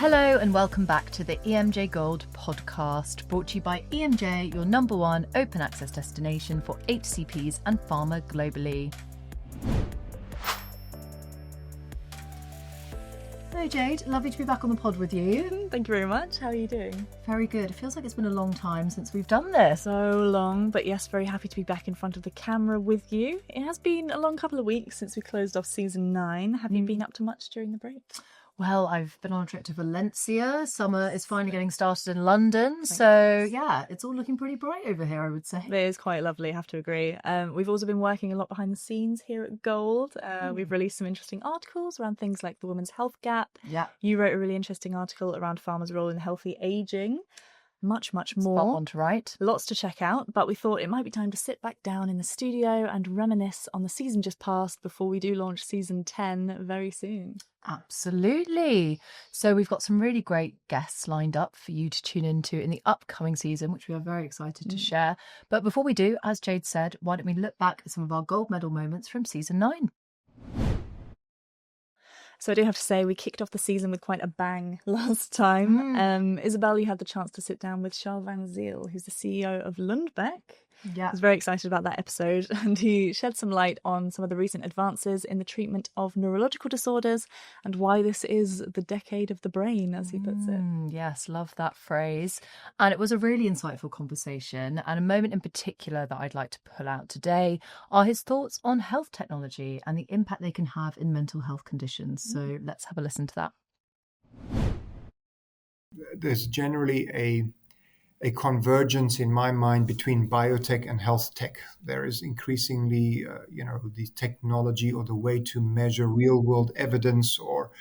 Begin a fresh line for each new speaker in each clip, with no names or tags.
Hello and welcome back to the EMJ GOLD podcast, brought to you by EMJ, your number one open access destination for HCPs and pharma globally. Hello Jade, lovely to be back on the pod with you.
Thank you very much. How are you doing?
Very good. It feels like it's been a long time since we've done this.
So long, but yes, very happy to be back in front of the camera with you. It has been a long couple of weeks since we closed off season 9. Have you been up to much during the break?
Well, I've been on a trip to Valencia. Summer is finally getting started in London. So, yeah, it's all looking pretty bright over here, I would say.
It is quite lovely, I have to agree. We've also been working a lot behind the scenes here at Gold. We've released some interesting articles around things like the women's health gap.
Yeah.
You wrote a really interesting article around pharma's role in healthy ageing. Much more.
Spot on to write.
Lots to check out, but we thought it might be time to sit back down in the studio and reminisce on the season just past before we do launch season 10 very soon.
Absolutely. So we've got some really great guests lined up for you to tune into in the upcoming season, which we are very excited to share. But before we do, as Jade said, why don't we look back at some of our gold medal moments from season 9?
So I do have to say we kicked off the season with quite a bang last time. Isabel, you had the chance to sit down with Charl Van Zyl, who's the CEO of Lundbeck.
Yeah.
I was very excited about that episode, and he shed some light on some of the recent advances in the treatment of neurological disorders and why this is the decade of the brain, as he puts it.
Yes, love that phrase. And it was a really insightful conversation, and a moment in particular that I'd like to pull out today are his thoughts on health technology and the impact they can have in mental health conditions. So let's have a listen to that.
There's generally a convergence in my mind between biotech and health tech. There is increasingly, the technology or the way to measure real-world evidence or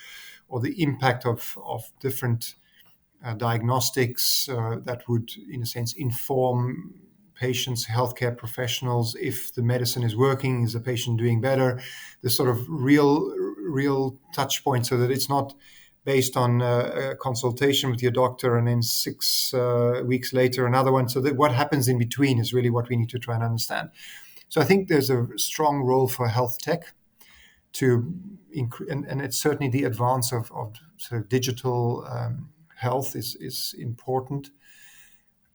the impact of different diagnostics that would, in a sense, inform patients, healthcare professionals if the medicine is working, is the patient doing better. The sort of real touch point, so that it's not based on a consultation with your doctor and then 6 weeks later another one. So that what happens in between is really what we need to try and understand. So I think there's a strong role for health tech to and it's certainly the advance of sort of digital health is important.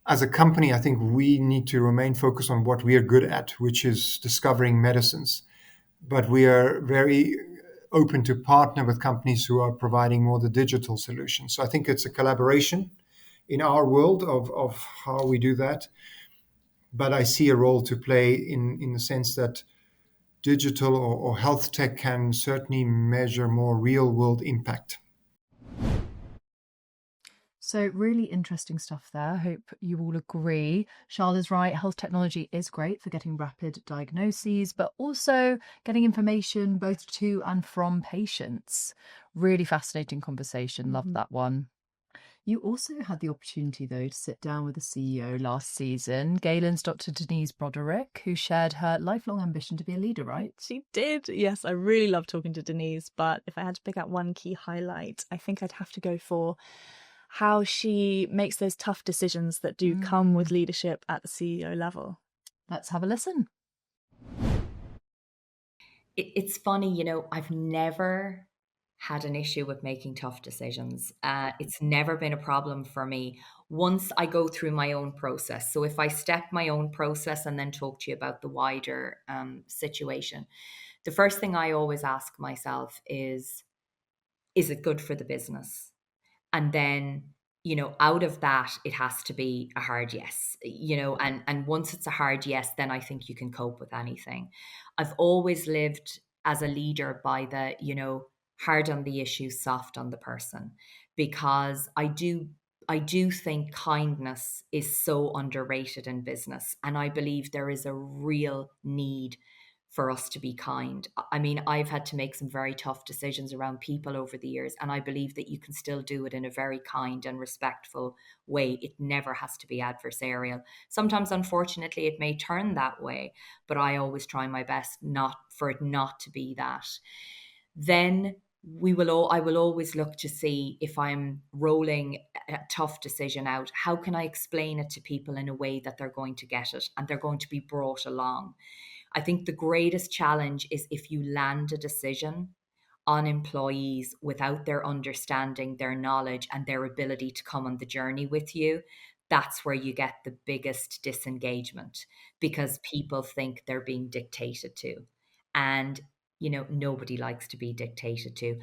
As a company, I think we need to remain focused on what we are good at, which is discovering medicines. But we are very open to partner with companies who are providing more the digital solutions. So I think it's a collaboration in our world of how we do that. But I see a role to play in the sense that digital or health tech can certainly measure more real world impact.
So really interesting stuff there. I hope you all agree. Charl is right. Health technology is great for getting rapid diagnoses, but also getting information both to and from patients. Really fascinating conversation. Loved that one. You also had the opportunity, though, to sit down with the CEO last season, Galen's Dr. Dennise Broderick, who shared her lifelong ambition to be a leader, right?
She did. Yes, I really love talking to Dennise, but if I had to pick out one key highlight, I think I'd have to go for how she makes those tough decisions that do come with leadership at the CEO level.
Let's have a listen.
It's funny, I've never had an issue with making tough decisions. It's never been a problem for me once I go through my own process. So if I step my own process and then talk to you about the wider situation, the first thing I always ask myself is it good for the business? And then, out of that, it has to be a hard yes, and once it's a hard yes, then I think you can cope with anything. I've always lived as a leader by the, hard on the issue, soft on the person, because I do think kindness is so underrated in business. And I believe there is a real need for us to be kind. I mean, I've had to make some very tough decisions around people over the years, and I believe that you can still do it in a very kind and respectful way. It never has to be adversarial. Sometimes, unfortunately, it may turn that way, but I always try my best for it not to be that. Then I will always look to see, if I'm rolling a tough decision out, how can I explain it to people in a way that they're going to get it and they're going to be brought along. I think the greatest challenge is if you land a decision, on employees without their understanding, their knowledge, and their ability to come on the journey with you, that's where you get the biggest disengagement, because people think they're being dictated to. And, nobody likes to be dictated to.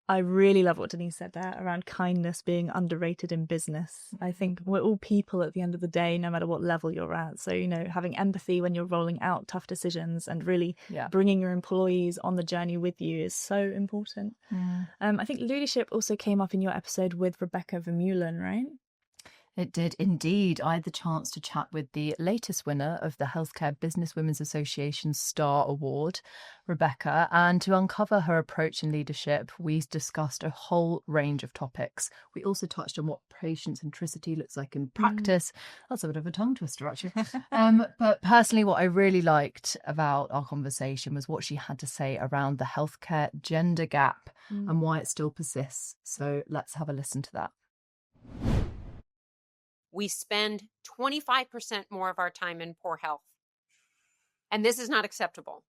I really love what Dennise said there around kindness being underrated in business. I think we're all people at the end of the day, no matter what level you're at. So, having empathy when you're rolling out tough decisions and really bringing your employees on the journey with you is so important. I think leadership also came up in your episode with Rebecca Vermeulen, right?
It did indeed. I had the chance to chat with the latest winner of the Healthcare Businesswomen's Association Star Award, Rebecca, and to uncover her approach in leadership, we discussed a whole range of topics. We also touched on what patient centricity looks like in practice. That's a bit of a tongue twister, actually. But personally, what I really liked about our conversation was what she had to say around the healthcare gender gap and why it still persists. So let's have a listen to that.
We spend 25% more of our time in poor health. And this is not acceptable.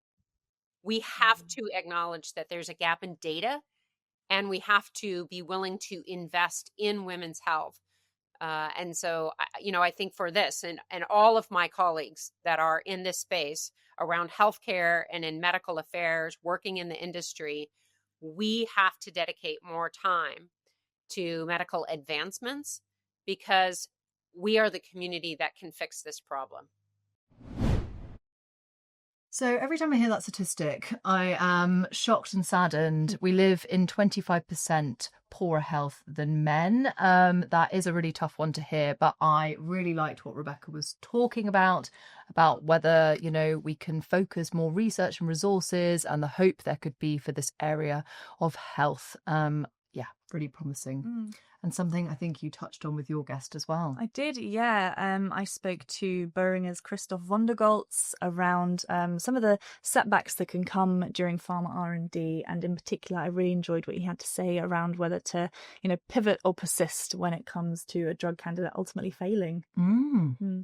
We have to acknowledge that there's a gap in data, and we have to be willing to invest in women's health. And so, I think for this and all of my colleagues that are in this space around healthcare and in medical affairs, working in the industry, we have to dedicate more time to medical advancements, because we are the community that can fix this problem.
So every time I hear that statistic, I am shocked and saddened. We live in 25% poorer health than men. That is a really tough one to hear, but I really liked what Rebecca was talking about whether, we can focus more research and resources and the hope there could be for this area of health. Really promising. And something I think you touched on with your guest as well.
I did, yeah. I spoke to Boehringer's Christoph von Der Goltz around some of the setbacks that can come during pharma R&D, and in particular, I really enjoyed what he had to say around whether to, pivot or persist when it comes to a drug candidate ultimately failing.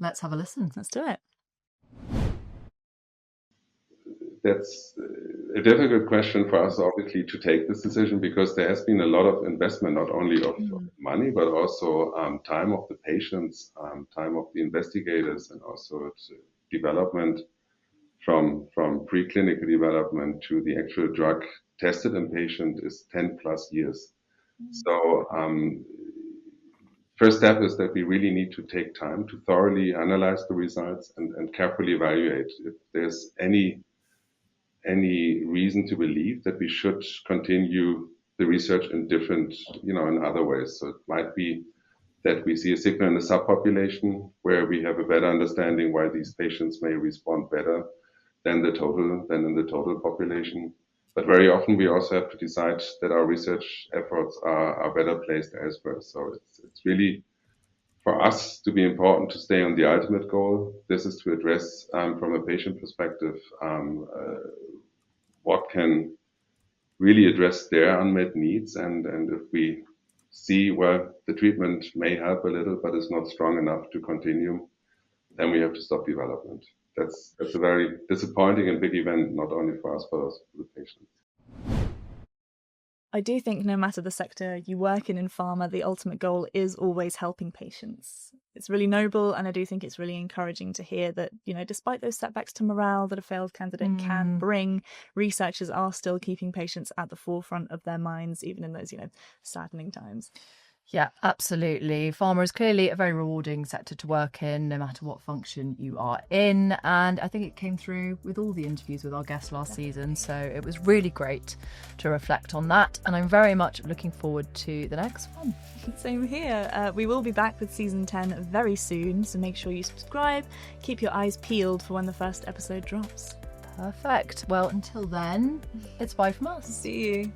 Let's have a listen.
Let's do it.
That's a difficult question for us, obviously, to take this decision, because there has been a lot of investment, not only of money, but also time of the patients, time of the investigators, and also development from preclinical development to the actual drug tested in patient is 10 plus years. So first step is that we really need to take time to thoroughly analyze the results and carefully evaluate if there's any reason to believe that we should continue the research in different, in other ways. So it might be that we see a signal in the subpopulation where we have a better understanding why these patients may respond better than in the total population. But very often we also have to decide that our research efforts are better placed elsewhere. So it's really for us to be important to stay on the ultimate goal. This is to address from a patient perspective what can really address their unmet needs, and if we see the treatment may help a little but is not strong enough to continue, then we have to stop development. That's a very disappointing and big event, not only for us but also for the patients.
I do think no matter the sector you work in pharma, the ultimate goal is always helping patients. It's really noble, and I do think it's really encouraging to hear that, despite those setbacks to morale that a failed candidate can bring, researchers are still keeping patients at the forefront of their minds, even in those, saddening times.
Yeah, absolutely. Pharma is clearly a very rewarding sector to work in, no matter what function you are in. And I think it came through with all the interviews with our guests last season. So it was really great to reflect on that. And I'm very much looking forward to the next one.
Same here. We will be back with season 10 very soon. So make sure you subscribe. Keep your eyes peeled for when the first episode drops.
Perfect. Well, until then, it's bye from us.
See you.